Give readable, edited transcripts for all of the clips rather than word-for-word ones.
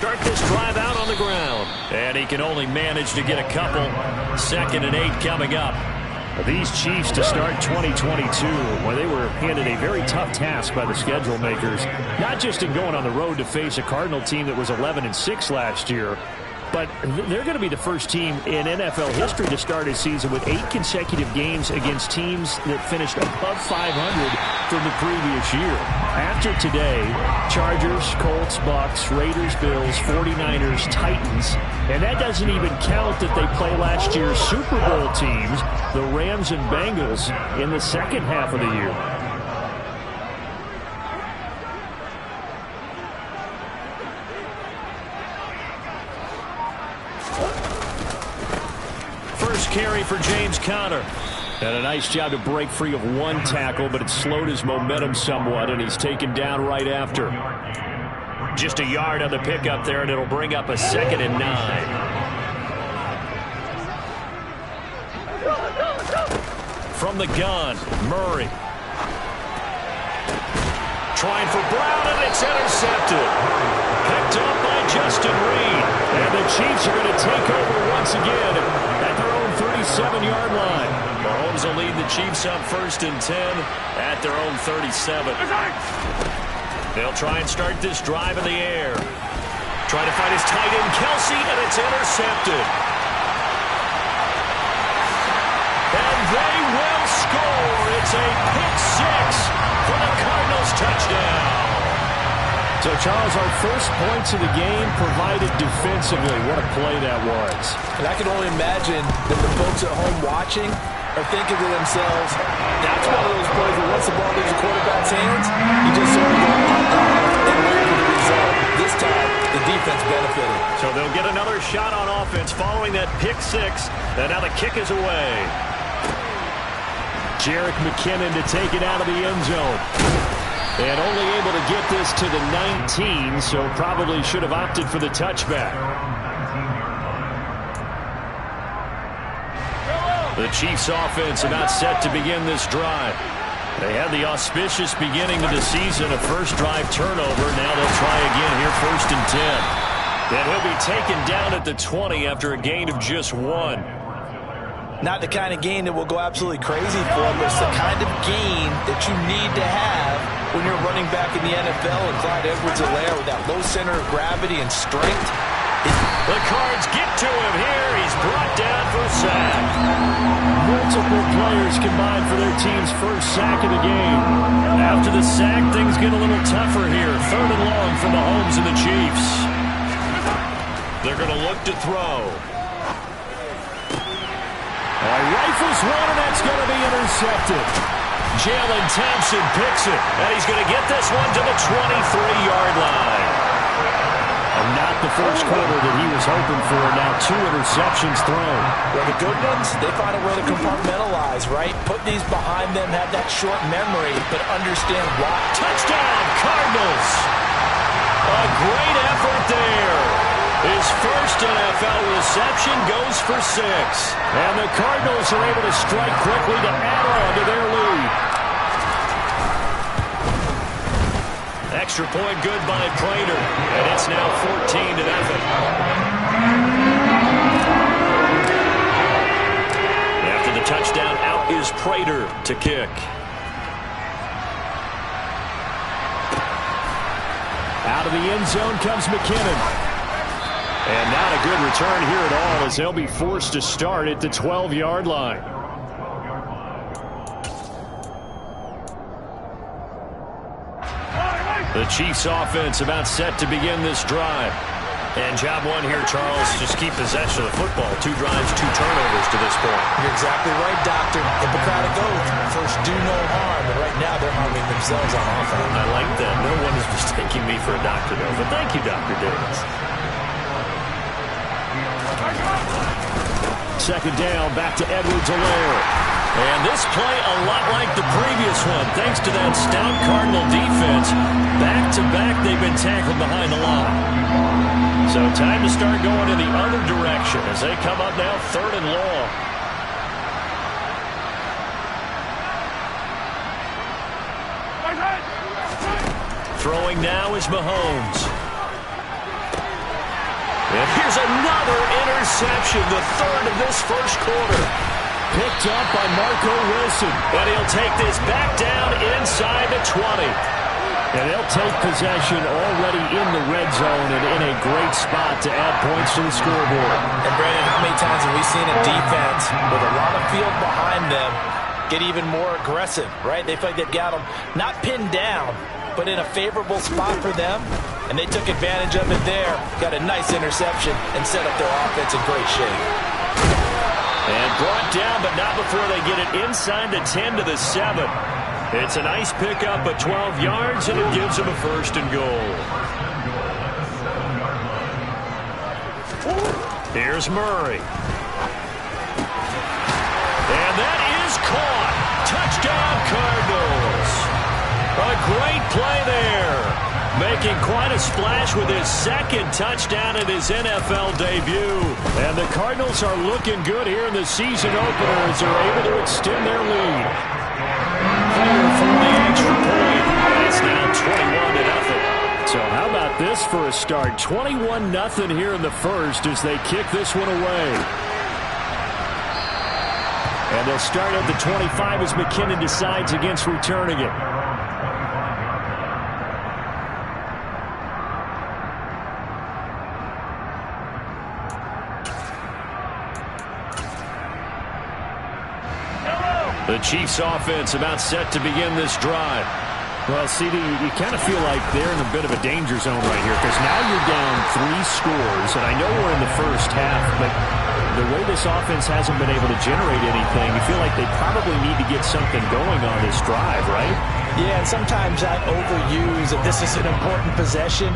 start this drive out on the ground. And he can only manage to get a couple. 2nd and 8 coming up. These Chiefs to start 2022, where they were handed a very tough task by the schedule makers, not just in going on the road to face a Cardinal team that was 11-6 last year, but they're going to be the first team in NFL history to start a season with 8 consecutive games against teams that finished above 500 from the previous year. After today, Chargers, Colts, Bucks, Raiders, Bills, 49ers, Titans, and that doesn't even count that they play last year's Super Bowl teams, the Rams and Bengals, in the second half of the year. Carry for James Conner. And a nice job to break free of one tackle, but it slowed his momentum somewhat, and he's taken down right after. Just a yard on the pickup there, and it'll bring up a 2nd and 9. From the gun, Murray. Trying for Brown, and it's intercepted. Picked up by Justin Reed. And the Chiefs are going to take over once again at their own 37-yard line. Mahomes will lead the Chiefs up 1st and 10 at their own 37. They'll try and start this drive in the air. Trying to find his tight end, Kelsey, and it's intercepted. And they will score. It's a pick 6 for the Cardinals touchdown. So, Charles, our first points of the game provided defensively. What a play that was. And I can only imagine that the folks at home watching are thinking to themselves, that's one of those plays where once the ball leaves the quarterback's hands, you just sort of go and wait for the result. This time, the defense benefited. So they'll get another shot on offense following that pick 6. And now the kick is away. Jerick McKinnon to take it out of the end zone. And only able to get this to the 19, so probably should have opted for the touchback. The Chiefs offense about set to begin this drive. They had the auspicious beginning of the season, a first drive turnover. Now they'll try again here, 1st and 10. And he'll be taken down at the 20 after a gain of just 1. Not the kind of gain that will go absolutely crazy for him, but it's the kind of gain that you need to have when you're running back in the NFL. And Clyde Edwards-Helaire with that low center of gravity and strength. The Cards get to him here. He's brought down for a sack. Multiple players combined for their team's first sack of the game. After the sack, things get a little tougher here. 3rd and long for Mahomes and the Chiefs. They're going to look to throw. Rifles one, and that's going to be intercepted. Jalen Thompson picks it, and he's going to get this one to the 23-yard line. And not the first quarter that he was hoping for. Now 2 interceptions thrown. Well, the good ones, they find a way to compartmentalize, right? Put these behind them, have that short memory, but understand why. Touchdown, Cardinals! A great effort there. His first NFL reception goes for 6. And the Cardinals are able to strike quickly to add on to their lead. Extra point good by Prater. And it's now 14-0. After the touchdown, out is Prater to kick. Out of the end zone comes McKinnon. And not a good return here at all, as they'll be forced to start at the 12-yard line. The Chiefs offense about set to begin this drive. And job 1 here, Charles, just keep possession of the football. 2 drives, 2 turnovers to this point. You're exactly right, Doctor. Hippocratic oath. First, do no harm. And right now, they're harming themselves on offense. I like that. No one is mistaking me for a doctor, though. But thank you, Dr. Davis. 2nd down, back to Edwards-Helaire. And this play a lot like the previous one. Thanks to that stout Cardinal defense, back-to-back they've been tackled behind the line. So time to start going in the other direction as they come up now 3rd and long. Throwing now is Mahomes. And here's another interception, the third of this first quarter. Picked up by Marco Wilson. And he'll take this back down inside the 20. And they'll take possession already in the red zone and in a great spot to add points to the scoreboard. And Brandon, how many times have we seen a defense with a lot of field behind them get even more aggressive, right? They feel like they've got them not pinned down, but in a favorable spot for them. And they took advantage of it there. Got a nice interception and set up their offense in great shape. And brought down, but not before they get it inside the 10 to the 7. It's a nice pickup of 12 yards, and it gives them a first and goal. Here's Murray. And that is caught. Touchdown, Cardinals. A great play there. Making quite a splash with his second touchdown in his NFL debut. And the Cardinals are looking good here in the season opener as they're able to extend their lead. From the extra point, and it's now 21-0. So how about this for a start? 21-0 here in the first as they kick this one away. And they'll start at the 25 as McKinnon decides against returning it. The Chiefs offense about set to begin this drive. Well, CD, you kind of feel like they're in a bit of a danger zone right here because now you're down 3 scores, and I know we're in the first half, but the way this offense hasn't been able to generate anything, you feel like they probably need to get something going on this drive, right? Yeah, and sometimes I overuse that this is an important possession.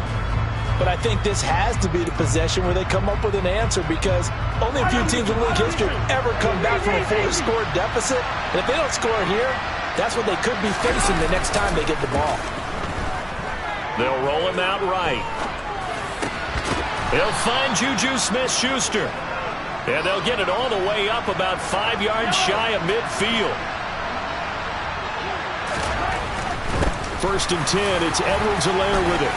But I think this has to be the possession where they come up with an answer because only a few teams in league history ever come back from a fully scored deficit. And if they don't score here, that's what they could be facing the next time they get the ball. They'll roll him out right. They'll find Juju Smith-Schuster. And they'll get it all the way up about 5 yards shy of midfield. First and 10, it's Edwards-Helaire with it.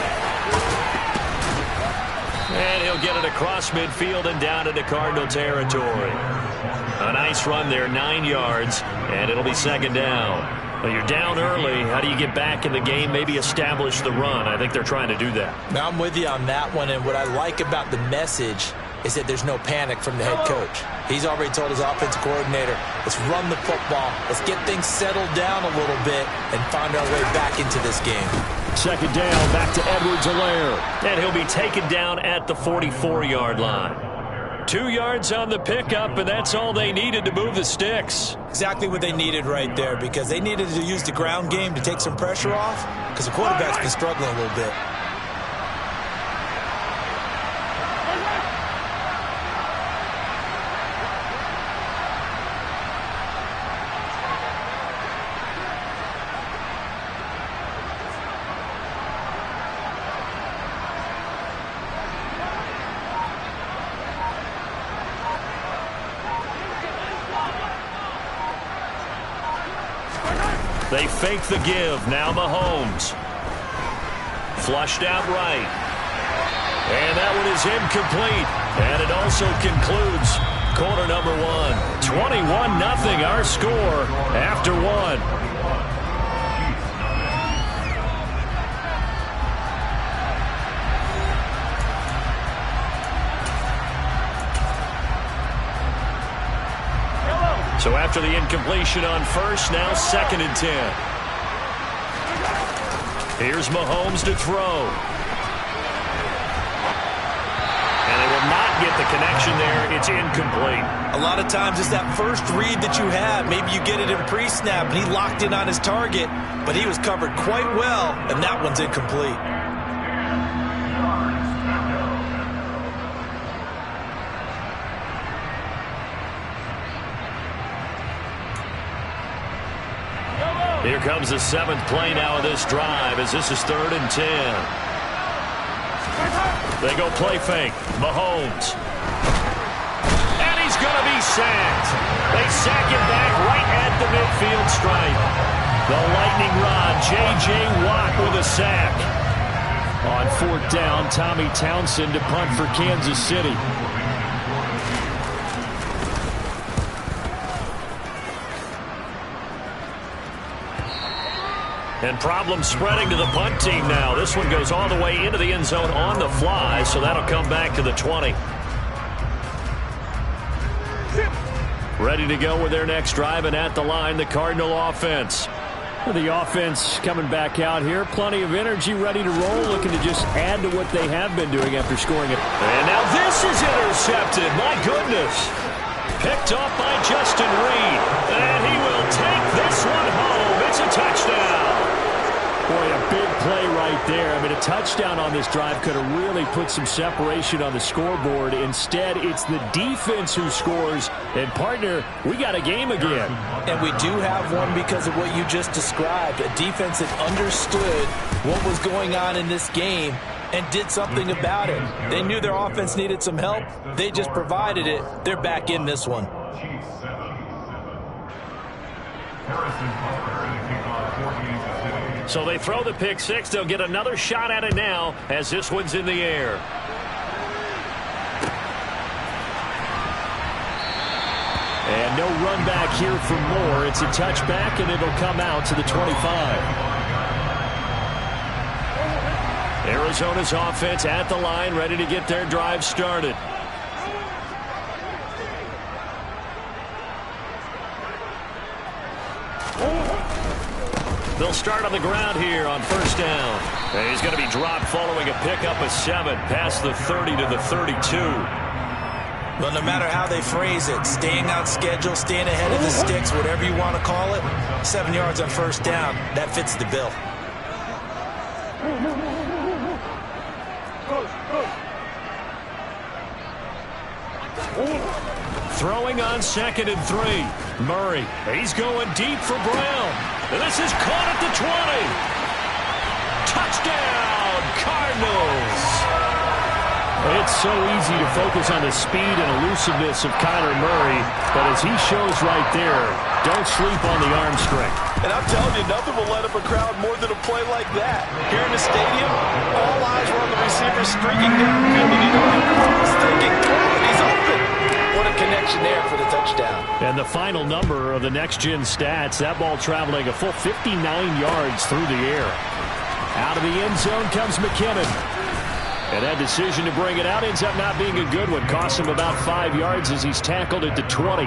And he'll get it across midfield and down into Cardinal territory. A nice run there, 9 yards, and it'll be second down. Well, you're down early. How do you get back in the game, maybe establish the run? I think they're trying to do that. Now, I'm with you on that one, and what I like about the message is that there's no panic from the head coach. He's already told his offensive coordinator, let's run the football, let's get things settled down a little bit, and find our way back into this game. Second down, back to Edwards-Helaire. And he'll be taken down at the 44-yard line. 2 yards on the pickup, and that's all they needed to move the sticks. Exactly what they needed right there because they needed to use the ground game to take some pressure off because the quarterback's been struggling a little bit. They fake the give. Now Mahomes. Flushed out right. And that one is incomplete. And it also concludes quarter number 1. 21-0 our score after 1. So after the incompletion on first, now second and 10. Here's Mahomes to throw. And they will not get the connection there. It's incomplete. A lot of times it's that first read that you have. Maybe you get it in pre-snap, and he locked in on his target, but he was covered quite well, and that one's incomplete. Here comes the 7th play now of this drive as this is 3rd and 10. They go play fake. Mahomes. And he's going to be sacked. They sack him back right at the midfield stripe. The lightning rod, J.J. Watt with a sack. On 4th down, Tommy Townsend to punt for Kansas City. And problem spreading to the punt team now. This one goes all the way into the end zone on the fly, so that'll come back to the 20. Ready to go with their next drive, and at the line, the Cardinal offense. The offense coming back out here. Plenty of energy, ready to roll, looking to just add to what they have been doing after scoring it. And now this is intercepted. My goodness. Picked off by Justin Reed. And he will take this one home. It's a touchdown. Boy, a big play right there. I mean, a touchdown on this drive could have really put some separation on the scoreboard. Instead, it's the defense who scores. And, partner, we got a game again. And we do have one because of what you just described. A defense that understood what was going on in this game and did something about it. They knew their offense needed some help. They just provided it. They're back in this one. So they throw the pick six. They'll get another shot at it now as this one's in the air. And no run back here for Moore. It's a touchback, and it'll come out to the 25. Arizona's offense at the line, ready to get their drive started. They'll start on the ground here on 1st down. And he's going to be dropped following a pickup of 7 past the 30 to the 32. Well, no matter how they phrase it, staying on schedule, staying ahead of the sticks, whatever you want to call it, 7 yards on 1st down, that fits the bill. Throwing on 2nd and 3. Murray, he's going deep for Brown. And this is caught at the 20. Touchdown, Cardinals. It's so easy to focus on the speed and elusiveness of Kyler Murray, but as he shows right there, don't sleep on the arm strength. And I'm telling you, nothing will light up a crowd more than a play like that. Here in the stadium, all eyes were on the receiver streaking downfield, and you know everyone was thinking, he's open. What a connection there for the touchdown. And the final number of the next-gen stats, that ball traveling a full 59 yards through the air. Out of the end zone comes McKinnon. And that decision to bring it out ends up not being a good one. Costs him about 5 yards as he's tackled at the 20.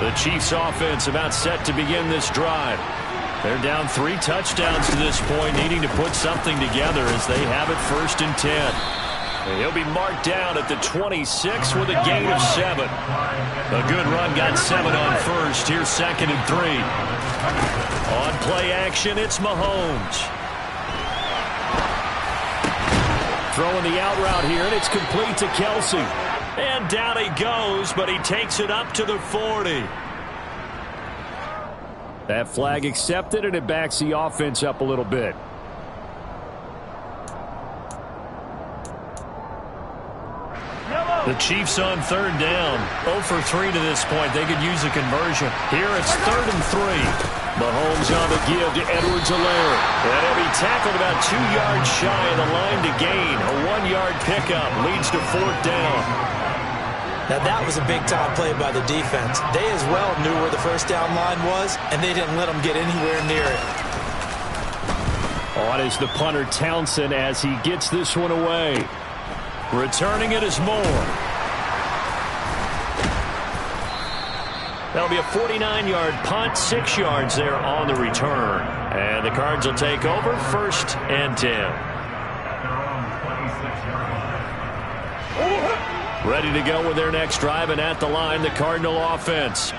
The Chiefs offense about set to begin this drive. They're down 3 touchdowns to this point, needing to put something together as they have it 1st and 10. He'll be marked down at the 26 with a gain of 7. A good run, got 7 on 1st. Here's 2nd and 3. On play action, it's Mahomes. Throwing the out route here, and it's complete to Kelsey. And down he goes, but he takes it up to the 40. That flag accepted, and it backs the offense up a little bit. The Chiefs on 3rd down. 0 for 3 to this point. They could use a conversion. Here it's 3rd and 3. Mahomes on the give to Edwards-Helaire. And he'll be tackled about 2 yards shy of the line to gain. A 1-yard pickup leads to 4th down. Now that was a big-time play by the defense. They as well knew where the 1st down line was, and they didn't let them get anywhere near it. On is the punter Townsend as he gets this one away. Returning it is Moore. That'll be a 49-yard punt, 6 yards there on the return. And the Cards will take over 1st and 10. Ready to go with their next drive, and at the line, the Cardinal offense.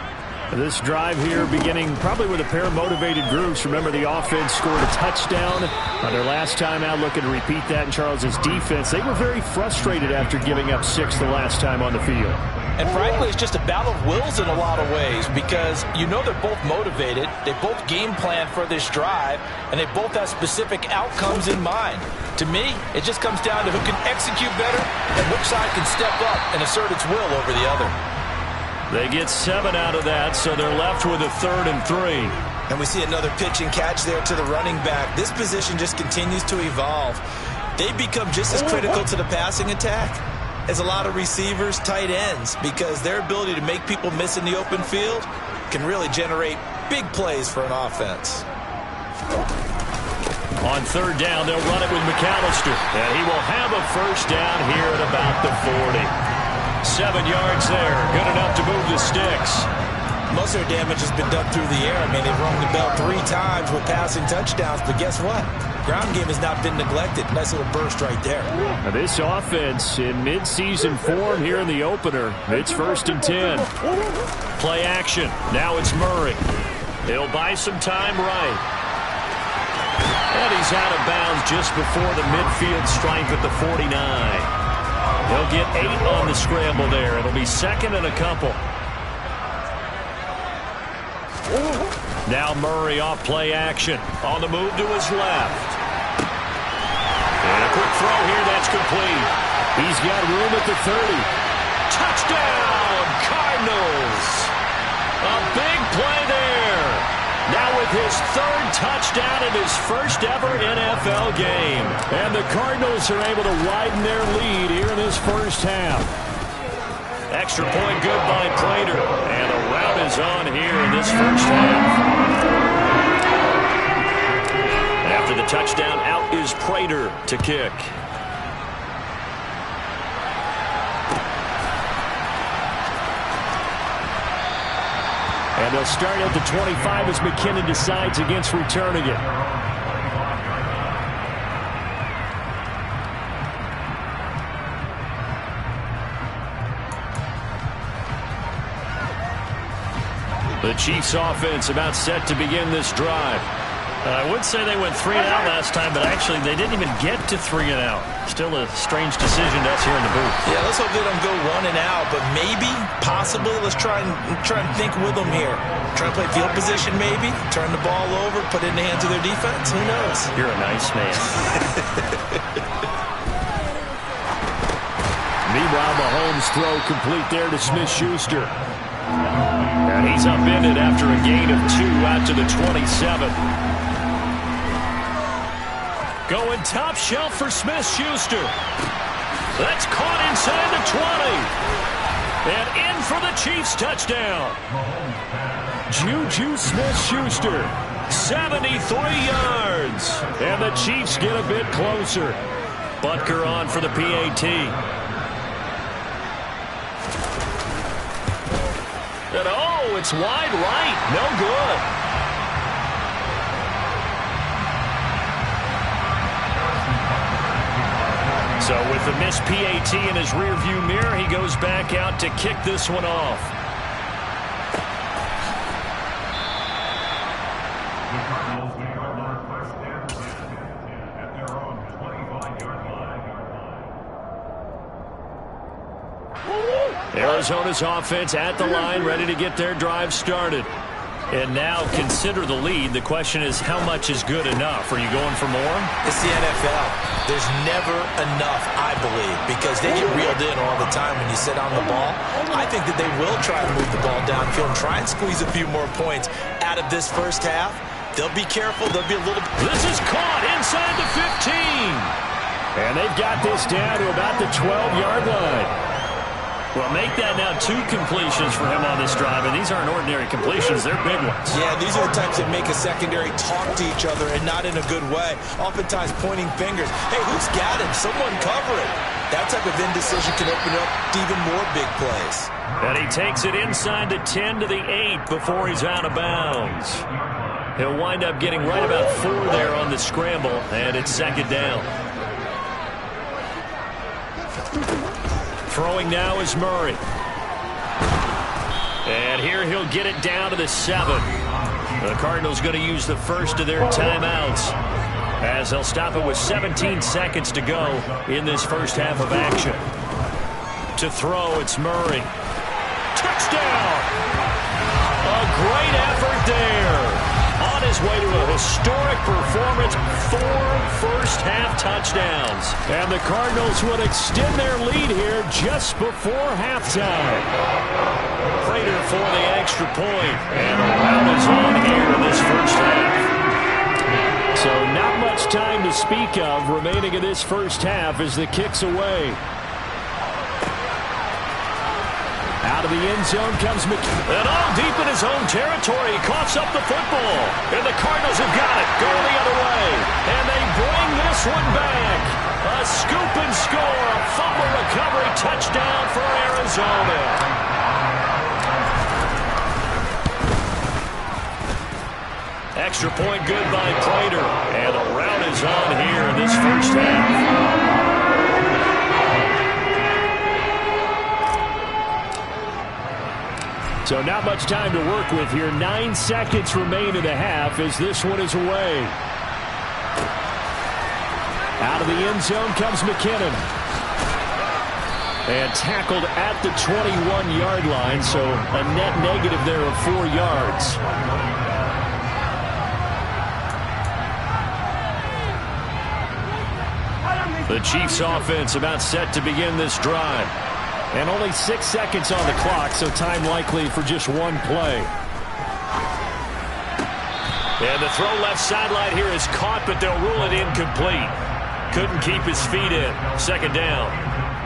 This drive here beginning probably with a pair of motivated groups. Remember, the offense scored a touchdown on their last time out, looking to repeat that in Charles's defense. They were very frustrated after giving up 6 the last time on the field. And frankly, it's just a battle of wills in a lot of ways because you know they're both motivated. They both game plan for this drive, and they both have specific outcomes in mind. To me, it just comes down to who can execute better and which side can step up and assert its will over the other. They get 7 out of that, so they're left with a 3rd and 3. And we see another pitch and catch there to the running back. This position just continues to evolve. They become just as critical to the passing attack as a lot of receivers, tight ends, because their ability to make people miss in the open field can really generate big plays for an offense. On third down, they'll run it with McAllister. And he will have a first down here at about the 40. 7 yards there. Good enough to move the sticks. Most of their damage has been done through the air. I mean, they've rung the bell 3 times with passing touchdowns. But guess what? Ground game has not been neglected. Nice little burst right there. Now this offense in mid-season form here in the opener. It's 1st and 10. Play action. Now it's Murray. He'll buy some time right. And he's out of bounds just before the midfield stripe at the 49. He'll get 8 on the scramble there. It'll be 2nd and a couple. Now Murray off play action. On the move to his left. And a quick throw here. That's complete. He's got room at the 30. Touchdown, Cardinals. A big play there. Now with his 3rd touchdown in his first ever NFL game. And the Cardinals are able to widen their lead here in this first half. Extra point good by Prater. And a rout is on here in this first half. After the touchdown, out is Prater to kick. And they'll start at the 25 as McKinnon decides against returning it. The Chiefs offense about set to begin this drive. I would say they went 3 and out last time, but actually they didn't even get to 3 and out. Still a strange decision to us here in the booth. Yeah, let's hope they don't go 1 and out, but maybe, possibly, let's try and think with them here. Try to play field position maybe, turn the ball over, put it in the hands of their defense. Who knows? You're a nice man. Meanwhile, Mahomes' throw complete there to Smith-Schuster. And he's upended after a gain of 2 out to the 27. Going top shelf for Smith-Schuster. That's caught inside the 20. And in for the Chiefs touchdown. Juju Smith-Schuster, 73 yards. And the Chiefs get a bit closer. Butker on for the PAT. And oh, it's wide right. No good. So with the missed PAT in his rearview mirror, he goes back out to kick this one off. Arizona's offense at the line, ready to get their drive started. And now consider the lead. The question is, how much is good enough? Are you going for more? It's the NFL. There's never enough, I believe, because they get reeled in all the time when you sit on the ball. I think that they will try to move the ball downfield and try and squeeze a few more points out of this first half. They'll be careful. They'll be a little... This is caught inside the 15. And they've got this down to about the 12-yard line. Well, make that now 2 completions for him on this drive, and these aren't ordinary completions. They're big ones. Yeah, these are the types that make a secondary talk to each other, and not in a good way. Oftentimes pointing fingers. Hey, who's got him? Someone cover it. That type of indecision can open up to even more big plays. And he takes it inside the 10 to the 8 before he's out of bounds. He'll wind up getting right about 4 there on the scramble, and it's 2nd down. Throwing now is Murray. And here he'll get it down to the 7. The Cardinals going to use the first of their timeouts as they'll stop it with 17 seconds to go in this first half of action. To throw, it's Murray. Touchdown! A great effort there. On his way to a historic performance, 4 first-half touchdowns. And the Cardinals would extend their lead here just before halftime. Prater for the extra point. And the rout is on here in this first half. So not much time to speak of remaining in this first half as the kick's away. Out of the end zone comes McKinnon. And all deep in his own territory. He coughs up the football. And the Cardinals have got it. Going the other way. And they bring this one back. A scoop and score. A fumble recovery touchdown for Arizona. Extra point good by Prater. And the rout is on here in this first half. So not much time to work with here. 9 seconds remain in the half as this one is away. Out of the end zone comes McKinnon. And tackled at the 21-yard line, so a net negative there of 4 yards. The Chiefs offense about set to begin this drive. And only 6 seconds on the clock, so time likely for just one play. And the throw left sideline here is caught, but they'll rule it incomplete. Couldn't keep his feet in. Second down.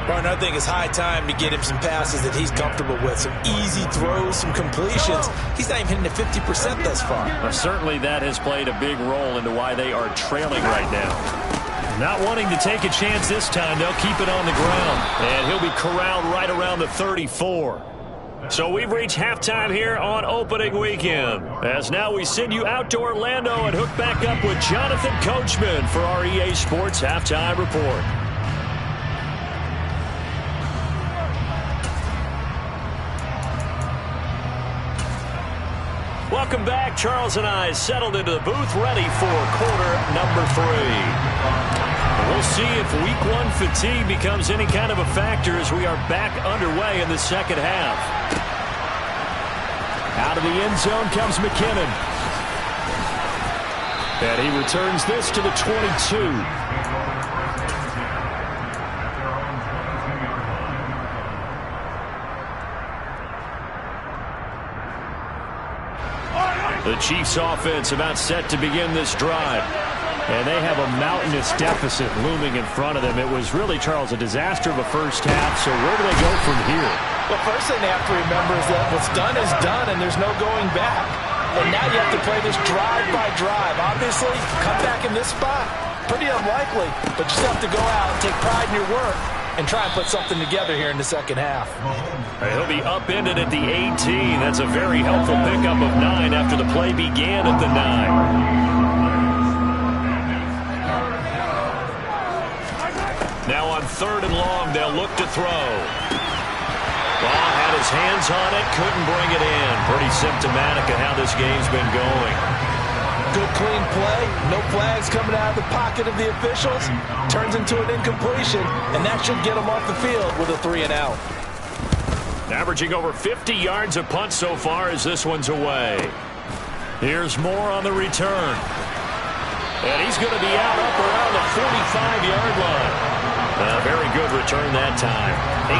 Martin, I think it's high time to get him some passes that he's comfortable with. Some easy throws, some completions. He's not even hitting the 50% thus far. Well, certainly that has played a big role into why they are trailing right now. Not wanting to take a chance this time, they'll keep it on the ground. And he'll be corralled right around the 34. So we've reached halftime here on opening weekend. As now we send you out to Orlando and hook back up with Jonathan Coachman for our EA Sports Halftime Report. Welcome back. Charles and I settled into the booth, ready for quarter number 3. We'll see if week 1 fatigue becomes any kind of a factor as we are back underway in the second half. Out of the end zone comes McKinnon. And he returns this to the 22. The Chiefs offense about set to begin this drive. And they have a mountainous deficit looming in front of them. It was really, Charles, a disaster of a first half. So where do they go from here? Well, first thing they have to remember is that what's done is done, and there's no going back. And now you have to play this drive by drive. Obviously, come back in this spot, pretty unlikely. But you still have to go out and take pride in your work and try and put something together here in the second half. He'll be upended at the 18. That's a very helpful pickup of 9 after the play began at the 9. Now on 3rd and long, they'll look to throw. Ball had his hands on it, couldn't bring it in. Pretty symptomatic of how this game's been going. Good clean play, no flags coming out of the pocket of the officials. Turns into an incompletion, and that should get them off the field with a 3 and out. Averaging over 50 yards a punt so far as this one's away. Here's Moore on the return. And he's going to be out up around the 45-yard line. A very good return that time.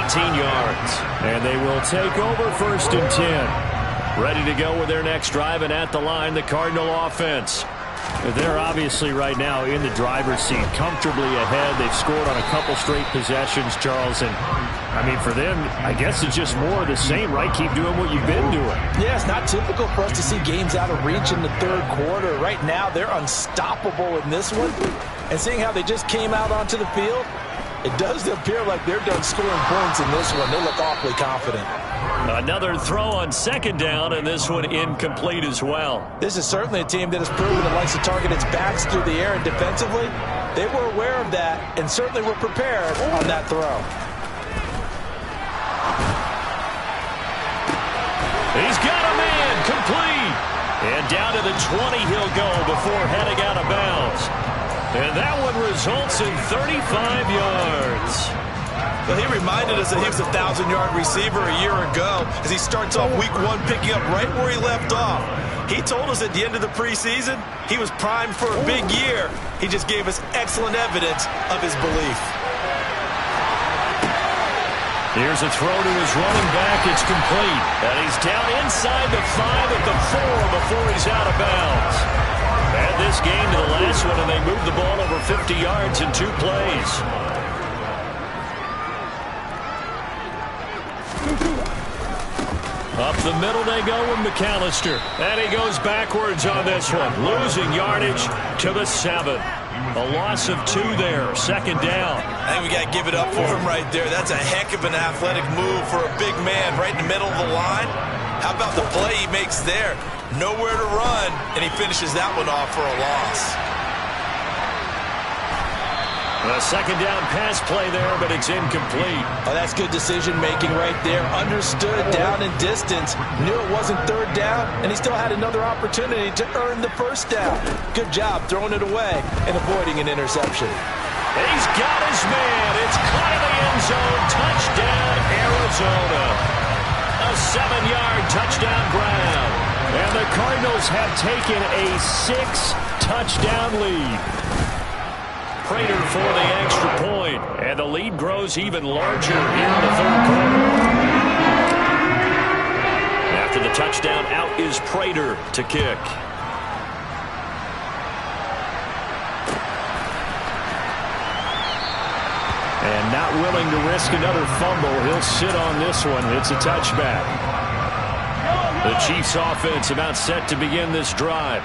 18 yards. And they will take over 1st and 10. Ready to go with their next drive, and at the line, the Cardinal offense. They're obviously right now in the driver's seat, comfortably ahead. They've scored on a couple straight possessions, Charles. And, I mean, for them, I guess it's just more of the same, right? Keep doing what you've been doing. Yeah, it's not typical for us to see games out of reach in the 3rd quarter. Right now, they're unstoppable in this one. And seeing how they just came out onto the field, it does appear like they're done scoring points in this one. They look awfully confident. Another throw on 2nd down, and this one incomplete as well. This is certainly a team that has proven it likes to target its backs through the air, and defensively, they were aware of that and certainly were prepared on that throw. He's got a man, complete. And down to the 20 he'll go before heading out of bounds. And that one results in 35 yards. Well, he reminded us that he was a 1,000-yard receiver a year ago as he starts off week 1 picking up right where he left off. He told us at the end of the preseason he was primed for a big year. He just gave us excellent evidence of his belief. Here's a throw to his running back. It's complete. And he's down inside the 5 at the 4 before he's out of bounds. Add this game to the last one, and they moved the ball over 50 yards in 2 plays. Up the middle they go with McAllister. And he goes backwards on this one, losing yardage to the 7. A loss of 2 there, 2nd down. I think we got to give it up for him right there. That's a heck of an athletic move for a big man right in the middle of the line. How about the play he makes there? Nowhere to run, and he finishes that one off for a loss. A 2nd down pass play there, but it's incomplete. Oh, that's good decision-making right there. Understood down and distance. Knew it wasn't 3rd down, and he still had another opportunity to earn the 1st down. Good job throwing it away and avoiding an interception. He's got his man. It's caught in the end zone. Touchdown, Arizona. A 7-yard touchdown grab. And the Cardinals have taken a 6-touchdown lead. Prater for the extra point, and the lead grows even larger here in the 3rd quarter. After the touchdown, out is Prater to kick. And not willing to risk another fumble, he'll sit on this one. It's a touchback. The Chiefs offense about set to begin this drive.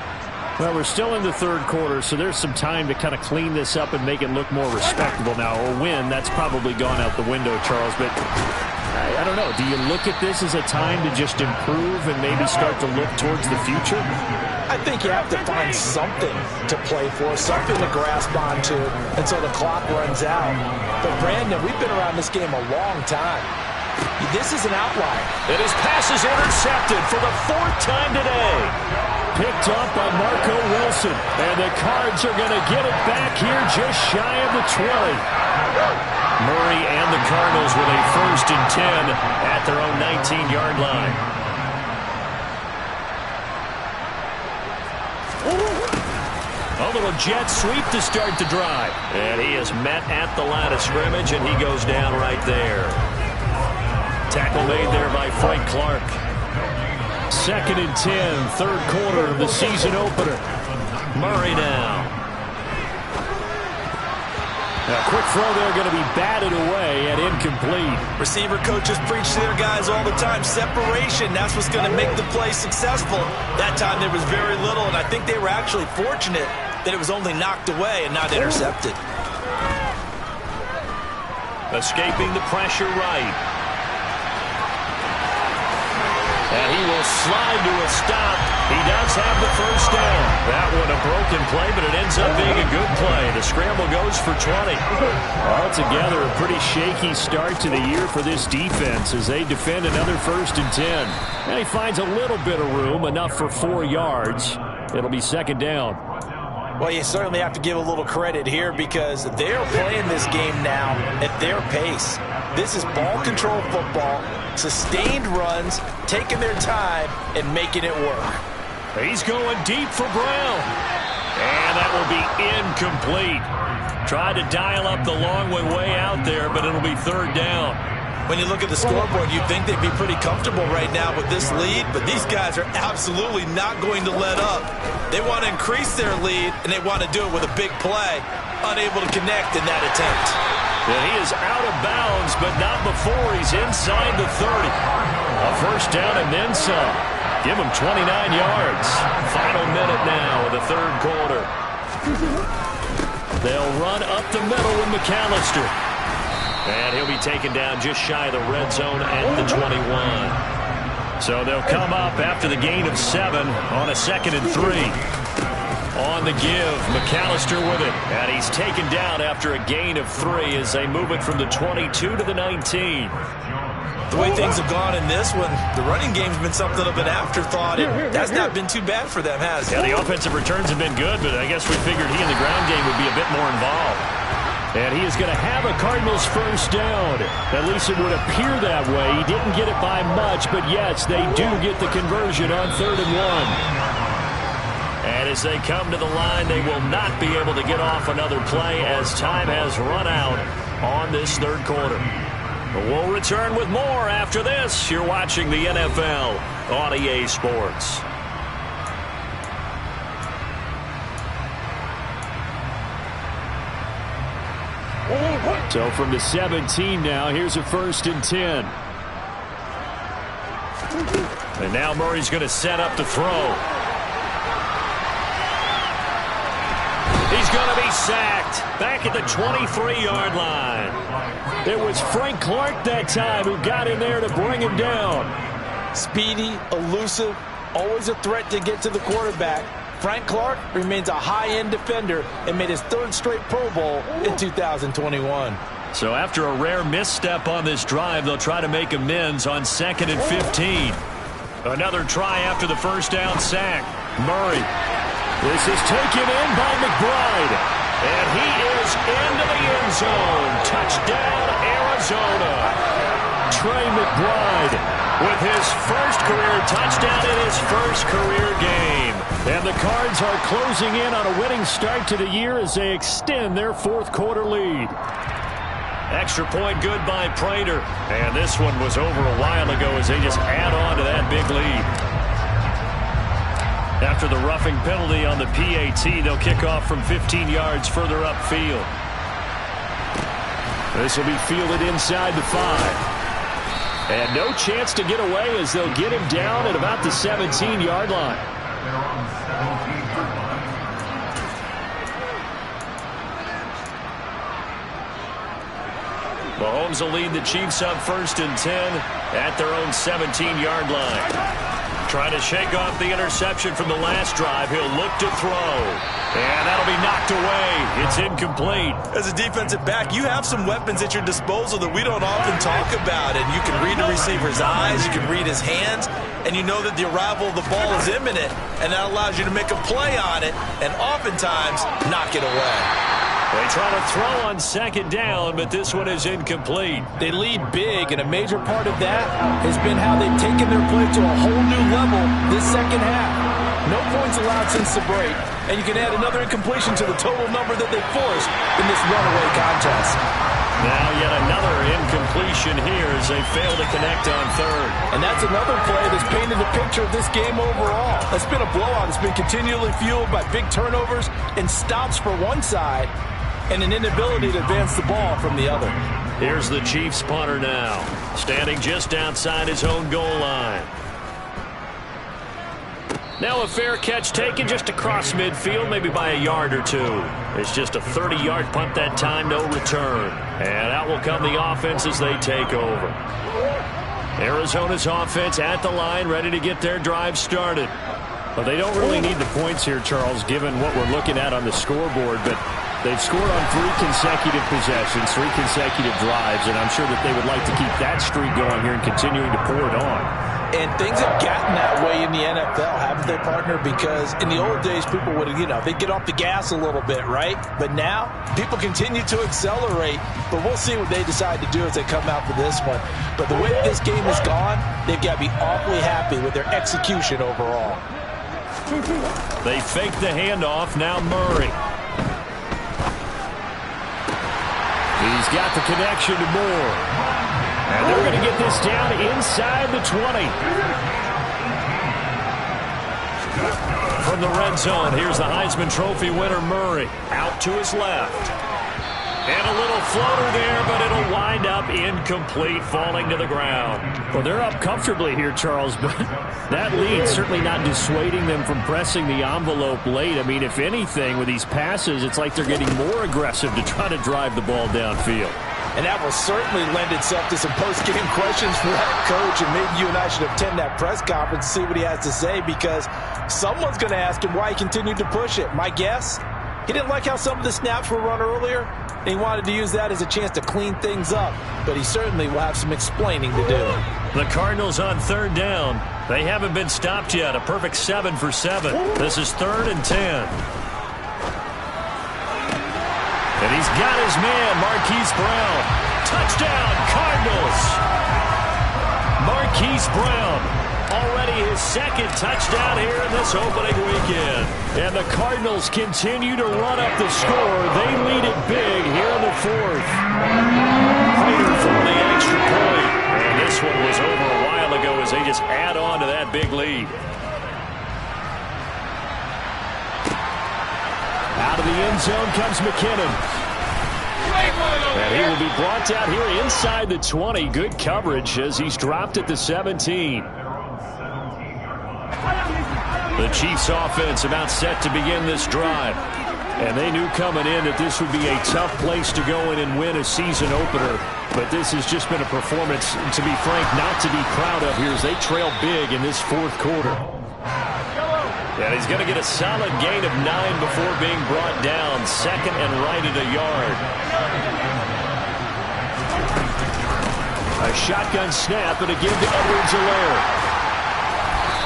Well, we're still in the 3rd quarter, so there's some time to kind of clean this up and make it look more respectable now. Or win, that's probably gone out the window, Charles. But I don't know. Do you look at this as a time to just improve and maybe start to look towards the future? I think you have to find something to play for, something to grasp onto until the clock runs out. But, Brandon, we've been around this game a long time. This is an outlier. And his pass is intercepted for the 4th time today. Picked up by Marco Wilson. And the Cards are going to get it back here just shy of the 20. Murray and the Cardinals with a 1st and 10 at their own 19-yard line. A little jet sweep to start the drive. And he is met at the line of scrimmage, and he goes down right there. Tackle made there by Frank Clark. 2nd and 10, 3rd quarter of the season opener. Murray now. A quick throw there, going to be batted away and incomplete. Receiver coaches preach to their guys all the time. Separation, that's what's going to make the play successful. That time there was very little, and I think they were actually fortunate that it was only knocked away and not intercepted. Escaping the pressure right. And he will slide to a stop. He does have the 1st down. That one a broken play, but it ends up being a good play. The scramble goes for 20. Altogether, a pretty shaky start to the year for this defense as they defend another 1st and 10. And he finds a little bit of room, enough for 4 yards. It'll be 2nd down. Well, you certainly have to give a little credit here because they're playing this game now at their pace. This is ball control football, sustained runs, taking their time, and making it work. He's going deep for Brown. And that will be incomplete. Tried to dial up the long one way out there, but it'll be 3rd down. When you look at the scoreboard, you'd think they'd be pretty comfortable right now with this lead, but these guys are absolutely not going to let up. They want to increase their lead, and they want to do it with a big play. Unable to connect in that attempt. Yeah, he is out of bounds, but not before he's inside the 30. A 1st down and then some. Give him 29 yards. Final minute now of the 3rd quarter. They'll run up the middle with McAllister. And he'll be taken down just shy of the red zone at the 21. So they'll come up after the gain of 7 on a 2nd and 3. On the give, McAllister with it. And he's taken down after a gain of 3 as they move it from the 22 to the 19. The way things have gone in this one, the running game's been something of an afterthought, and that's not been too bad for them, has it? Yeah, the offensive returns have been good, but I guess we figured he in the ground game would be a bit more involved. And he is going to have a Cardinals first down. At least it would appear that way. He didn't get it by much, but yes, they do get the conversion on 3rd and 1. And as they come to the line, they will not be able to get off another play as time has run out on this 3rd quarter. We'll return with more after this. You're watching the NFL on EA Sports. So from the 17 now, here's a 1st and 10. And now Murray's going to set up the throw. He's going to be sacked back at the 23-yard line. It was Frank Clark that time who got in there to bring him down. Speedy, elusive, always a threat to get to the quarterback. Frank Clark remains a high-end defender and made his 3rd straight Pro Bowl in 2021. So after a rare misstep on this drive, they'll try to make amends on 2nd and 15. Another try after the first down sack. Murray. This is taken in by McBride. And he is into the end zone. Touchdown, Arizona. Trey McBride with his first career touchdown in his first career game. And the Cards are closing in on a winning start to the year as they extend their 4th quarter lead. Extra point good by Prater. And this one was over a while ago as they just add on to that big lead. After the roughing penalty on the PAT, they'll kick off from 15 yards further upfield. This will be fielded inside the 5. And no chance to get away as they'll get him down at about the 17-yard line. Mahomes will lead the Chiefs up 1st and 10 at their own 17-yard line. Trying to shake off the interception from the last drive. He'll look to throw. And that'll be knocked away. It's incomplete. As a defensive back, you have some weapons at your disposal that we don't often talk about. And you can read the receiver's eyes, you can read his hands, and you know that the arrival of the ball is imminent, and that allows you to make a play on it and oftentimes knock it away. They try to throw on 2nd down, but this one is incomplete. They lead big, and a major part of that has been how they've taken their play to a whole new level this 2nd half. No points allowed since the break, and you can add another incompletion to the total number that they forced in this runaway contest. Now yet another incompletion here as they fail to connect on 3rd. And that's another play that's painted a picture of this game overall. It's been a blowout. It's been continually fueled by big turnovers and stops for one side and an inability to advance the ball from the other. Here's the Chiefs punter now, standing just outside his own goal line. Now a fair catch taken just across midfield, maybe by a yard or 2. It's just a 30-yard punt that time, no return. And out will come the offense as they take over. Arizona's offense at the line, ready to get their drive started. Well, they don't really need the points here, Charles, given what we're looking at on the scoreboard, but they've scored on 3 consecutive possessions, 3 consecutive drives, and I'm sure that they would like to keep that streak going here and continuing to pour it on. And things have gotten that way in the NFL, haven't they, partner? Because in the old days, people would, they'd get off the gas a little bit, right? But now, people continue to accelerate, but we'll see what they decide to do as they come out for this one. But the way this game has gone, they've got to be awfully happy with their execution overall. They fake the handoff, now Murray. He's got the connection to Moore. And they're going to get this down inside the 20. From the red zone, here's the Heisman Trophy winner, Murray. Out to his left. And a little floater there, but it'll wind up incomplete, falling to the ground. Well, they're up comfortably here, Charles, but that lead certainly not dissuading them from pressing the envelope late. I mean, if anything, with these passes, it's like they're getting more aggressive to try to drive the ball downfield. And that will certainly lend itself to some post-game questions for that coach, and maybe you and I should attend that press conference and see what he has to say, because someone's going to ask him why he continued to push it. My guess, he didn't like how some of the snaps were run earlier, and he wanted to use that as a chance to clean things up, but he certainly will have some explaining to do. The Cardinals on 3rd down. They haven't been stopped yet. A perfect 7 for 7. This is 3rd and 10. And And he's got his man, Marquise Brown. Touchdown, Cardinals. Marquise Brown, already his second touchdown here in this opening weekend. And the Cardinals continue to run up the score. They lead it big here in the fourth. Prater for the extra point. And this one was over a while ago as they just add on to that big lead. Out of the end zone comes McKinnon. And he will be brought down here inside the 20. Good coverage as he's dropped at the 17. The Chiefs offense about set to begin this drive. And they knew coming in that this would be a tough place to go in and win a season opener. But this has just been a performance, to be frank, not to be proud of here as they trail big in this fourth quarter. And he's going to get a solid gain of 9 before being brought down. Second and right at a yard. A shotgun snap and a give to Edwards-Helaire.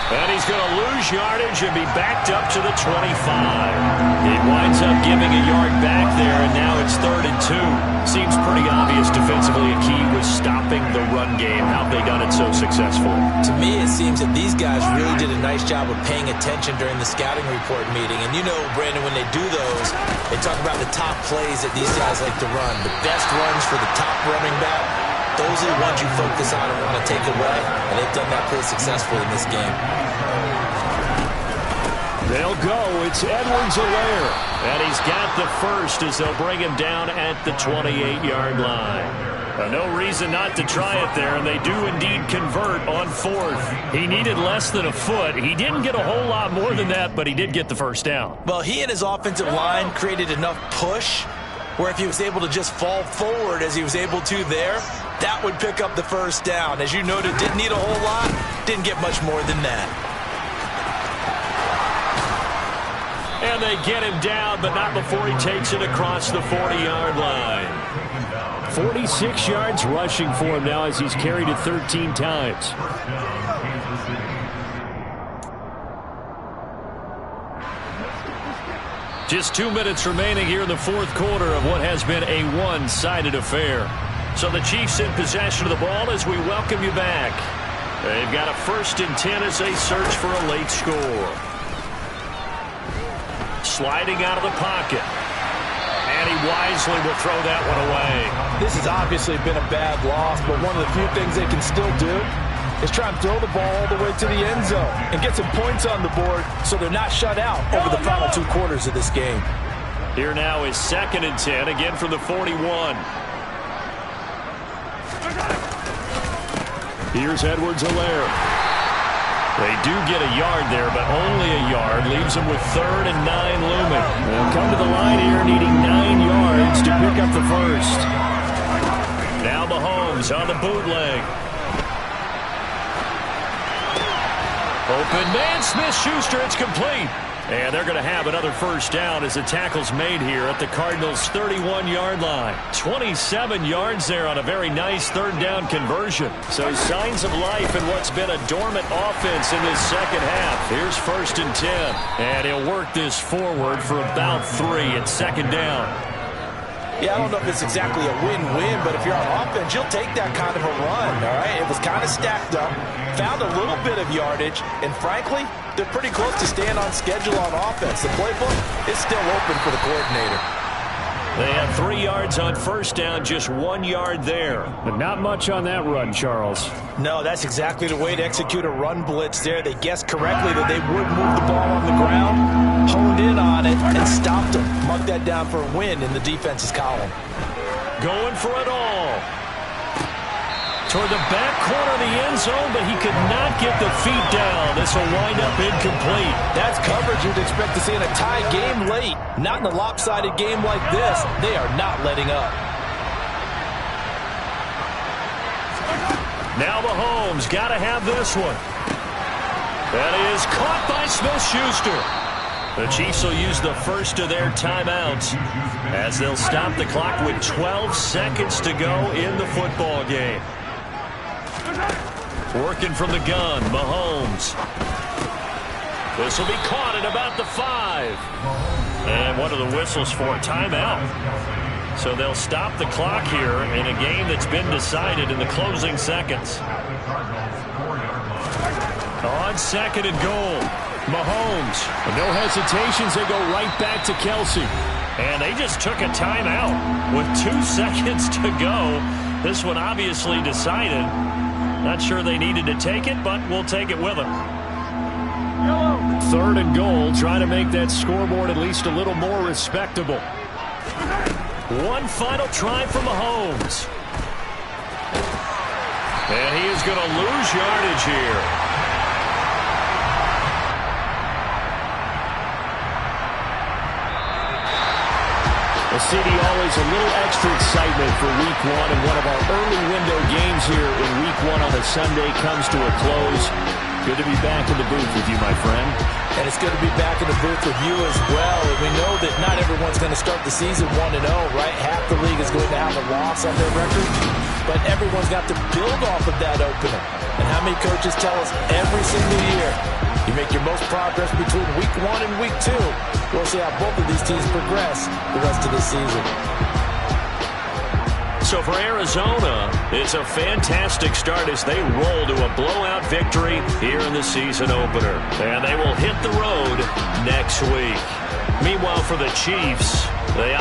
And he's going to lose yardage and be backed up to the 25. He winds up giving a yard back there, and now it's 3rd and 2. Seems pretty obvious defensively a key was stopping the run game. How have they done it so successfully? To me, it seems that these guys really did a nice job of paying attention during the scouting report meeting. And you know, Brandon, when they do those, they talk about the top plays that these guys like to run. The best runs for the top running back. Those are the ones you focus on and want to take away, and they've done that pretty successfully in this game. They'll go. It's Edwards-Helaire, and he's got the first as they'll bring him down at the 28-yard line. No reason not to try it there, and they do indeed convert on 4th. He needed less than a foot. He didn't get a whole lot more than that, but he did get the first down. Well, he and his offensive line created enough push where if he was able to just fall forward as he was able to there, that would pick up the first down. As you noted, didn't need a whole lot, didn't get much more than that. And they get him down, but not before he takes it across the 40-yard line. 46 yards rushing for him now as he's carried it 13 times. Just 2 minutes remaining here in the fourth quarter of what has been a one-sided affair. So the Chiefs in possession of the ball as we welcome you back. They've got a 1st and 10 as they search for a late score. Sliding out of the pocket. And he wisely will throw that one away. This has obviously been a bad loss, but one of the few things they can still do is try and throw the ball all the way to the end zone and get some points on the board so they're not shut out over the final 2 quarters of this game. Here now is 2nd and 10, again from the 41. Here's Edwards-Helaire. They do get a yard there, but only a yard. Leaves them with 3rd and 9 looming. They'll come to the line here needing 9 yards to pick up the first. Now Mahomes on the bootleg. Open man, Smith-Schuster, it's complete. And they're going to have another first down as the tackle's made here at the Cardinals' 31-yard line. 27 yards there on a very nice 3rd down conversion. So signs of life in what's been a dormant offense in this second half. Here's 1st and 10. And he'll work this forward for about 3 at 2nd down. Yeah, I don't know if it's exactly a win-win, but if you're on offense, you'll take that kind of a run, all right? It was kind of stacked up, found a little bit of yardage, and frankly, they're pretty close to staying on schedule on offense. The playbook is still open for the coordinator. They have 3 yards on first down, just 1 yard there. But not much on that run, Charles. No, that's exactly the way to execute a run blitz there. They guessed correctly that they would move the ball on the ground, honed in on it, and stopped them. Mark that down for a win in the defense's column. Going for it all. Toward the back corner of the end zone, but he could not get the feet down. This will wind up incomplete. That's coverage you'd expect to see in a tie game late. Not in a lopsided game like this. They are not letting up. Now Mahomes got to have this one. That is caught by Smith-Schuster. The Chiefs will use the first of their timeouts as they'll stop the clock with 12 seconds to go in the football game. Working from the gun, Mahomes. This will be caught at about the 5. And what are the whistles for? Timeout. So they'll stop the clock here in a game that's been decided in the closing seconds. On second and goal, Mahomes. No hesitations, they go right back to Kelsey. And they just took a timeout with 2 seconds to go. This one obviously decided. Not sure they needed to take it, but we'll take it with them. Third and goal, trying to make that scoreboard at least a little more respectable. One final try for Mahomes. And he is going to lose yardage here. Well, CD, always a little extra excitement for Week 1, and one of our early window games here in Week 1 on a Sunday comes to a close. Good to be back in the booth with you, my friend. And it's good to be back in the booth with you as well. And we know that not everyone's going to start the season 1-0, right? Half the league is going to have a loss on their record. But everyone's got to build off of that opener. And how many coaches tell us every single year, you make your most progress between Week 1 and Week 2. We'll see how both of these teams progress the rest of the season. So for Arizona, it's a fantastic start as they roll to a blowout victory here in the season opener. And they will hit the road next week. Meanwhile, for the Chiefs, they